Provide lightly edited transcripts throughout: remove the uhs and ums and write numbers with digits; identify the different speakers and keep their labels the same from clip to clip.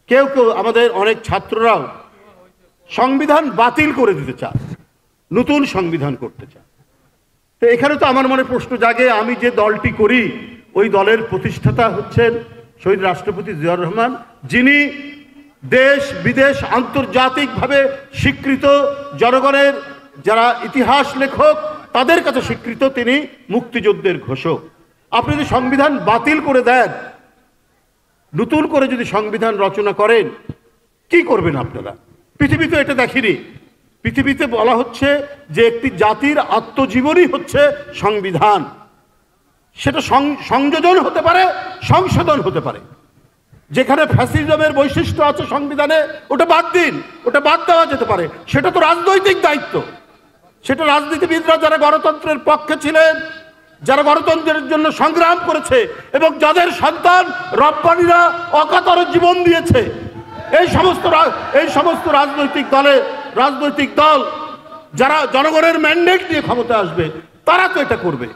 Speaker 1: কেউ কেউ আমাদের অনেক ছাত্ররাও সংবিধান বাতিল করে দিতে চায়, নতুন সংবিধান করতে চায়। তো এখানে তো আমার মনে প্রশ্ন জাগে, আমি যে দলটি করি ওই দলের প্রতিষ্ঠাতা হচ্ছেন শহীদ রাষ্ট্রপতি জিয়াউর রহমান, যিনি দেশ বিদেশ আন্তর্জাতিকভাবে স্বীকৃত, জনগণের যারা ইতিহাস লেখক তাদের কাছে স্বীকৃত, তিনি মুক্তিযুদ্ধের ঘোষক। আপনি যদি সংবিধান বাতিল করে দেন, নতুন করে যদি সংবিধান রচনা করেন, কি করবেন আপনারা? পৃথিবীতে এটা দেখিনি। পৃথিবীতে বলা হচ্ছে যে একটি জাতির আত্মজীবনী হচ্ছে সংবিধান। সেটা সংযোজন হতে পারে, সংশোধন হতে পারে। যেখানে ফ্যাসিজমের বৈশিষ্ট্য আছে সংবিধানে, ওটা বাদ দিন, ওটা বাদ দেওয়া যেতে পারে। সেটা তো রাজনৈতিক দায়িত্ব। সেটা রাজনীতিবিদরা যারা গণতন্ত্রের পক্ষে ছিলেন, যারা গণতন্ত্রের জন্য সংগ্রাম করেছে এবং যাদের সন্তান রব্বানীরা অকাতরে জীবন দিয়েছে, এই সমস্ত রাজনৈতিক দল যারা জনগণের ম্যান্ডেট নিয়ে ক্ষমতা আসবে, তারা তো এটা করবে।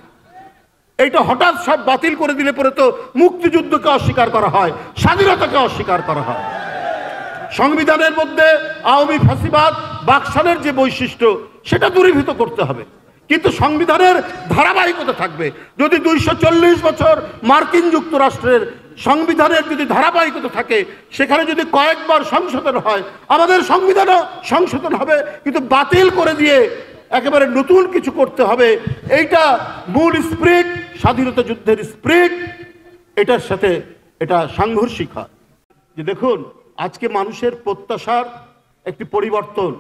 Speaker 1: এইটা হঠাৎ সব বাতিল করে দিলে পরে তো মুক্তিযুদ্ধকে অস্বীকার করা হয়, স্বাধীনতাকে অস্বীকার করা হয়। সংবিধানের মধ্যে আওয়ামী ফ্যাসিবাদ বাকশালের যে বৈশিষ্ট্য, সেটা দূরীভূত করতে হবে। কিন্তু সংবিধানের ধারাবাহিকতা থাকবে। যদি 240 বছর মার্কিন যুক্তরাষ্ট্রের সংবিধানের যদি ধারাবাহিকতা থাকে, সেখানে যদি কয়েকবার সংশোধন হয়, আমাদের সংবিধানও সংশোধন হবে। কিন্তু বাতিল করে দিয়ে একেবারে নতুন কিছু করতে হবে, এইটা মূল স্পিরিট, স্বাধীনতা যুদ্ধের স্পিরিট, এটার সাথে এটা সাংঘর্ষিক হয়। যে দেখুন, আজকে মানুষের প্রত্যাশার একটি পরিবর্তন,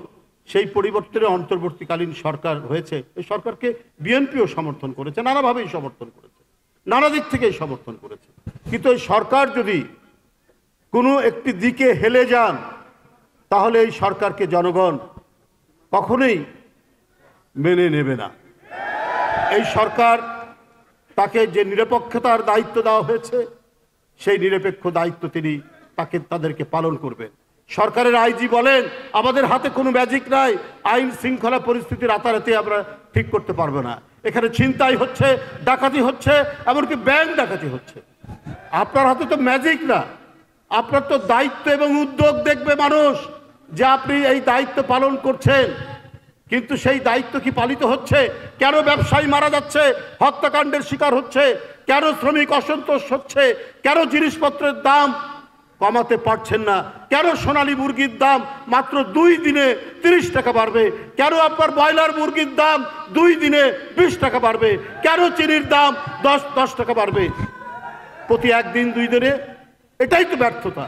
Speaker 1: সেই পরিবর্তনে অন্তর্বর্তীকালীন সরকার হয়েছে। এই সরকারকে বিএনপিও সমর্থন করেছে, নানাভাবেই সমর্থন করেছে, নানা দিক থেকেই সমর্থন করেছে। কিন্তু এই সরকার যদি কোনো একটি দিকে হেলে যান, তাহলে এই সরকারকে জনগণ কখনোই মেনে নেবে না। এই সরকার, তাকে যে নিরপেক্ষতার দায়িত্ব দেওয়া হয়েছে, সেই নিরপেক্ষ দায়িত্ব তিনি তাদেরকে পালন করবেন। সরকারের আইজি বলেন, আমাদের হাতে কোনো ম্যাজিক নাই, আইন শৃঙ্খলা পরিস্থিতি রাতারাতি আমরা ঠিক করতে পারবো না। এখানে ছিনতাই হচ্ছে, ডাকাতি হচ্ছে, এমনকি ব্যাংক ডাকাতি হচ্ছে। আপনার হাতে তো ম্যাজিক না, আপনার তো দায়িত্ব এবং উদ্যোগ দেখবে মানুষ যে আপনি এই দায়িত্ব পালন করছেন। কিন্তু সেই দায়িত্ব কি পালিত হচ্ছে? কেন ব্যবসায়ী মারা যাচ্ছে, হত্যাকাণ্ডের শিকার হচ্ছে? কেন শ্রমিক অসন্তোষ হচ্ছে? কেন জিনিসপত্রের দাম কমাতে পারছেন না? কেন সোনালী মুরগির দাম মাত্র 2 দিনে 30 টাকা বাড়বে? কেন আপনার ব্রয়লার মুরগির দাম 2 দিনে 20 টাকা বাড়বে? কেন চিনির দাম 10 টাকা বাড়বে প্রতি 1 দিন 2 দিনে? এটাই তো ব্যর্থতা।